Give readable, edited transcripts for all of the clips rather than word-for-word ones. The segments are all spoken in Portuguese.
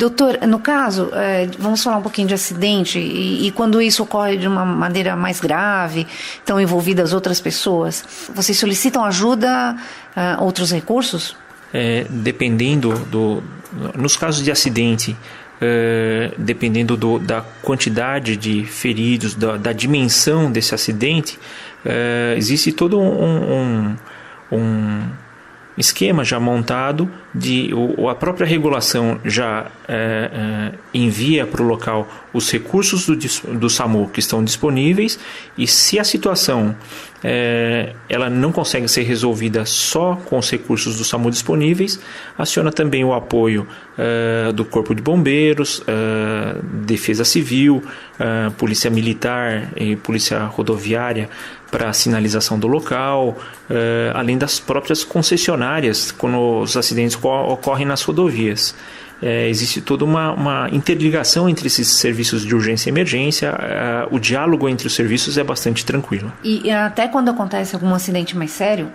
Doutor, no caso, vamos falar um pouquinho de acidente e quando isso ocorre de uma maneira mais grave, estão envolvidas outras pessoas, vocês solicitam ajuda, outros recursos? Dependendo nos casos de acidente, dependendo da quantidade de feridos, da dimensão desse acidente, existe todo um esquema já montado, a própria regulação já envia para o local os recursos do SAMU que estão disponíveis, e se a situação ela não consegue ser resolvida só com os recursos do SAMU disponíveis, aciona também o apoio do Corpo de Bombeiros, Defesa Civil, Polícia Militar e Polícia Rodoviária para a sinalização do local, além das próprias concessionárias quando os acidentes ocorrem nas rodovias. Existe toda uma interligação entre esses serviços de urgência e emergência. O diálogo entre os serviços é bastante tranquilo. E até quando acontece algum acidente mais sério,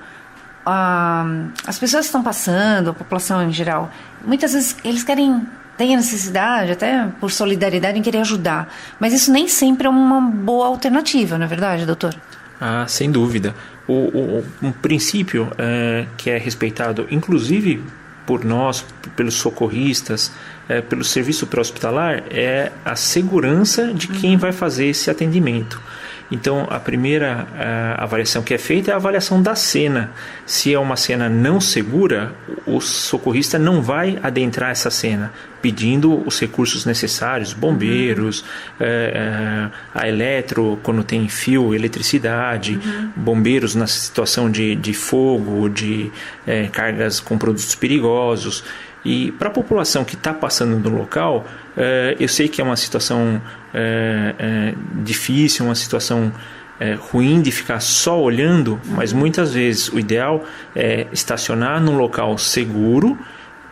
as pessoas que estão passando, a população em geral, muitas vezes eles têm a necessidade, até por solidariedade, em querer ajudar. Mas isso nem sempre é uma boa alternativa, não é verdade, doutor? Sem dúvida. Um princípio que é respeitado, inclusive por nós, pelos socorristas, pelo serviço pré-hospitalar, é a segurança de quem vai fazer esse atendimento. Então, a primeira avaliação que é feita é a avaliação da cena. Se é uma cena não segura, o socorrista não vai adentrar essa cena, pedindo os recursos necessários, bombeiros, a eletro, quando tem fio, eletricidade, bombeiros na situação de fogo, de cargas com produtos perigosos. E para a população que está passando no local, eu sei que é uma situação difícil, uma situação ruim de ficar só olhando, mas muitas vezes o ideal é estacionar num local seguro,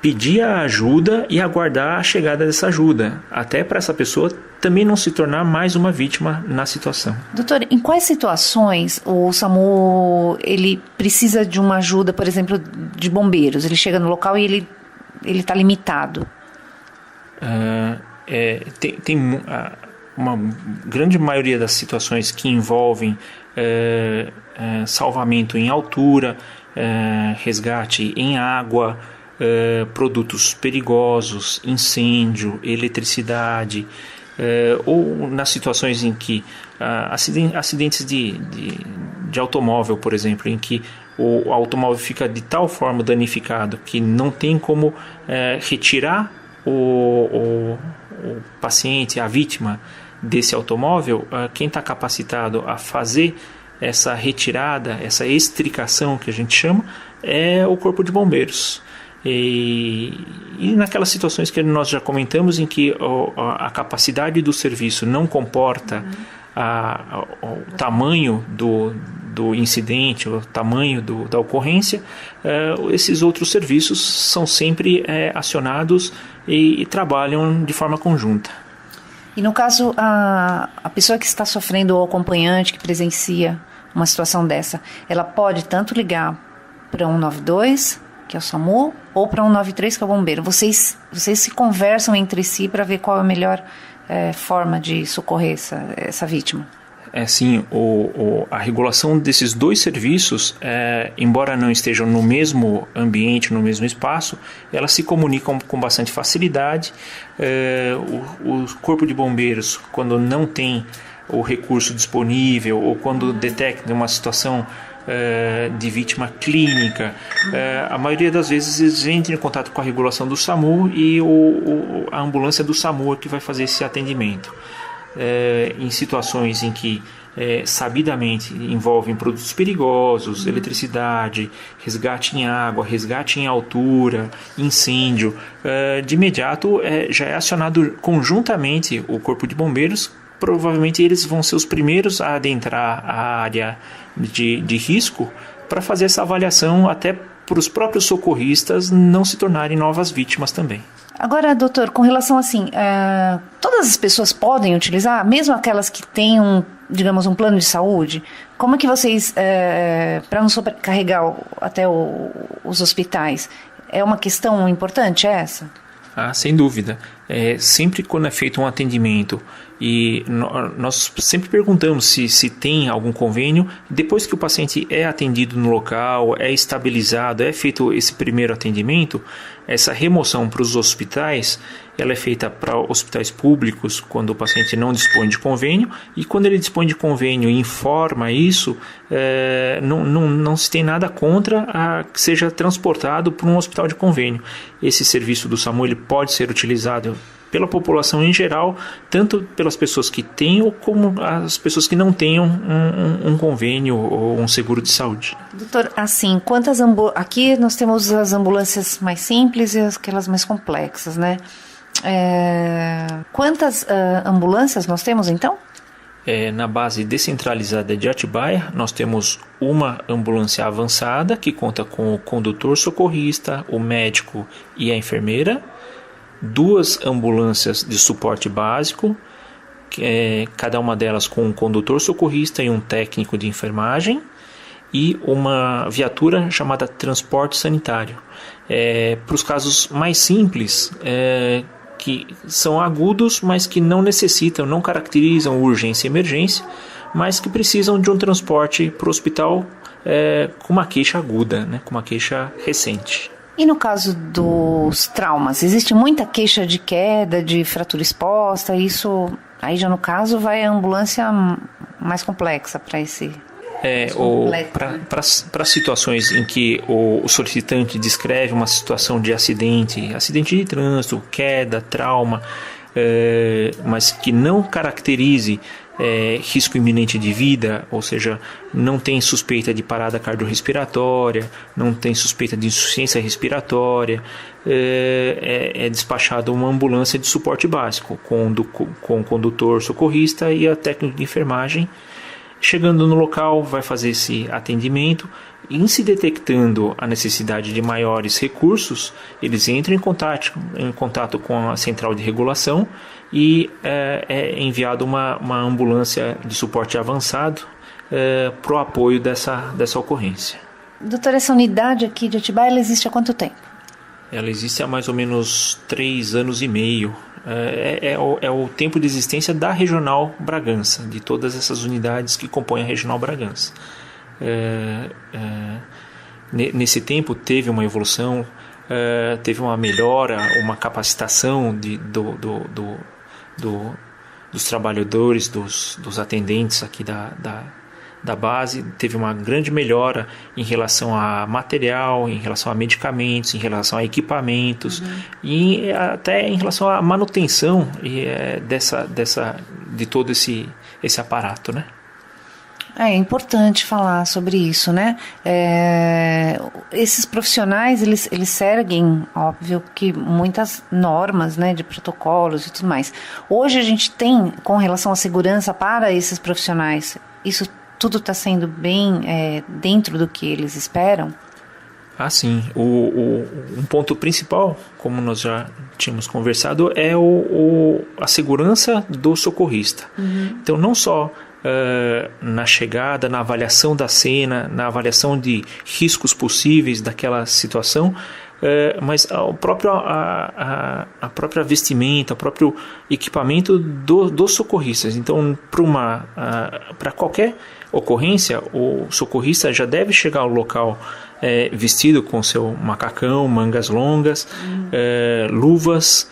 pedir a ajuda e aguardar a chegada dessa ajuda, até para essa pessoa também não se tornar mais uma vítima na situação. Doutor, em quais situações o SAMU ele precisa de uma ajuda, por exemplo, de bombeiros? Ele chega no local e ele está limitado? Tem uma grande maioria das situações que envolvem salvamento em altura, resgate em água, produtos perigosos, incêndio, eletricidade, ou nas situações em que acidentes de automóvel, por exemplo, em que o automóvel fica de tal forma danificado que não tem como retirar o paciente, a vítima desse automóvel. Quem está capacitado a fazer essa retirada, essa extricação que a gente chama, é o Corpo de Bombeiros. E naquelas situações que nós já comentamos, em que a capacidade do serviço não comporta o tamanho do incidente, o tamanho da ocorrência, esses outros serviços são sempre acionados e trabalham de forma conjunta. E no caso, a pessoa que está sofrendo, ou o acompanhante que presencia uma situação dessa, ela pode tanto ligar para 192, que é o SAMU, ou para 193, que é o bombeiro. Vocês se conversam entre si para ver qual é a melhor forma de socorrer essa vítima? Sim, a regulação desses dois serviços, embora não estejam no mesmo ambiente, no mesmo espaço, elas se comunicam com bastante facilidade. O Corpo de Bombeiros, quando não tem o recurso disponível, ou quando detecta uma situação de vítima clínica, a maioria das vezes eles entram em contato com a regulação do SAMU, e a ambulância do SAMU é que vai fazer esse atendimento. Em situações em que sabidamente envolvem produtos perigosos, eletricidade, resgate em água, resgate em altura, incêndio, de imediato já é acionado conjuntamente o Corpo de Bombeiros. Provavelmente eles vão ser os primeiros a adentrar a área de risco para fazer essa avaliação, até para os próprios socorristas não se tornarem novas vítimas também. Agora, doutor, com relação assim, todas as pessoas podem utilizar, mesmo aquelas que têm um plano de saúde? Como é que vocês, para não sobrecarregar até os hospitais, é uma questão importante essa? Sem dúvida. sempre quando é feito um atendimento e nós sempre perguntamos se tem algum convênio, depois que o paciente é atendido no local, é estabilizado, é feito esse primeiro atendimento, essa remoção para os hospitais, ela é feita para hospitais públicos quando o paciente não dispõe de convênio, e quando ele dispõe de convênio e informa isso, não se tem nada contra que seja transportado para um hospital de convênio. Esse serviço do SAMU ele pode ser utilizado pela população em geral, tanto pelas pessoas que têm como as pessoas que não tenham um convênio ou um seguro de saúde. Doutor, assim, aqui nós temos as ambulâncias mais simples e aquelas mais complexas, né? Quantas ambulâncias nós temos, então? Na base descentralizada de Atibaia, nós temos uma ambulância avançada, que conta com o condutor socorrista, o médico e a enfermeira, 2 ambulâncias de suporte básico, cada uma delas com um condutor socorrista e um técnico de enfermagem, e uma viatura chamada transporte sanitário. Para os casos mais simples, que são agudos, mas que não necessitam, não caracterizam urgência e emergência, mas que precisam de um transporte para o hospital com uma queixa aguda, né, com uma queixa recente. E no caso dos traumas, existe muita queixa de queda, de fratura exposta, isso aí já no caso vai a ambulância mais complexa para esse... Para situações em que o solicitante descreve uma situação de acidente de trânsito, queda, trauma, mas que não caracterize risco iminente de vida, ou seja, não tem suspeita de parada cardiorrespiratória, não tem suspeita de insuficiência respiratória, é despachada uma ambulância de suporte básico com o condutor socorrista e a técnica de enfermagem. Chegando no local, vai fazer esse atendimento. Em se detectando a necessidade de maiores recursos, eles entram em contato com a central de regulação e é enviada uma ambulância de suporte avançado para o apoio dessa ocorrência. Doutora, essa unidade aqui de Atibaia, ela existe há quanto tempo? Ela existe há mais ou menos 3 anos e meio. É o tempo de existência da Regional Bragança, de todas essas unidades que compõem a Regional Bragança. Nesse tempo teve uma evolução, teve uma melhora, uma capacitação dos trabalhadores, dos atendentes aqui da base, teve uma grande melhora em relação a material, em relação a medicamentos, em relação a equipamentos e até em relação à manutenção de todo esse aparato, né? É importante falar sobre isso, né? Esses profissionais, eles seguem, óbvio, que muitas normas, né, de protocolos e tudo mais. Hoje a gente tem, com relação à segurança para esses profissionais, isso tudo está sendo bem dentro do que eles esperam? Sim. Um ponto principal, como nós já tínhamos conversado, é a segurança do socorrista. Então, não só na chegada, na avaliação da cena, na avaliação de riscos possíveis daquela situação, mas a própria vestimenta, o próprio equipamento dos socorristas. Então, para qualquer ocorrência, o socorrista já deve chegar ao local vestido com seu macacão, mangas longas, luvas,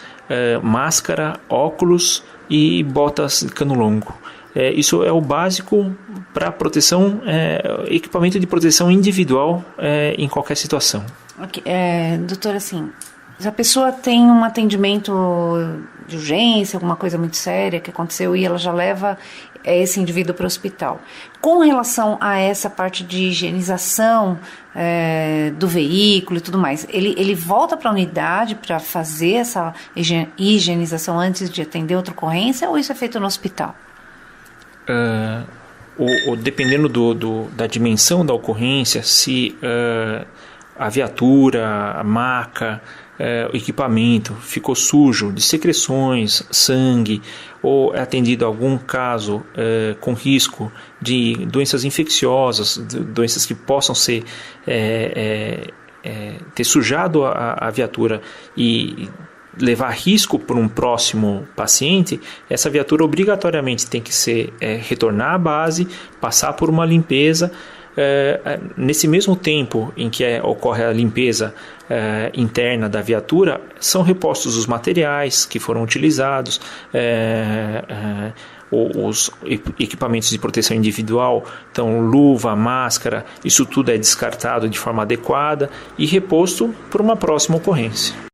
máscara, óculos e botas de cano longo. Isso é o básico para proteção, equipamento de proteção individual em qualquer situação. Okay. Doutora, assim, se a pessoa tem um atendimento de urgência, alguma coisa muito séria que aconteceu e ela já leva esse indivíduo para o hospital. Com relação a essa parte de higienização do veículo e tudo mais, ele volta para a unidade para fazer essa higienização antes de atender outra ocorrência ou isso é feito no hospital? Dependendo da dimensão da ocorrência, se a viatura, a maca, o equipamento ficou sujo de secreções, sangue, ou é atendido algum caso com risco de doenças infecciosas, doenças que possam ter sujado a viatura e levar risco para um próximo paciente, essa viatura obrigatoriamente tem que ser retornar à base, passar por uma limpeza. Nesse mesmo tempo em que ocorre a limpeza interna da viatura, são repostos os materiais que foram utilizados, os equipamentos de proteção individual, então luva, máscara, isso tudo é descartado de forma adequada e reposto para uma próxima ocorrência.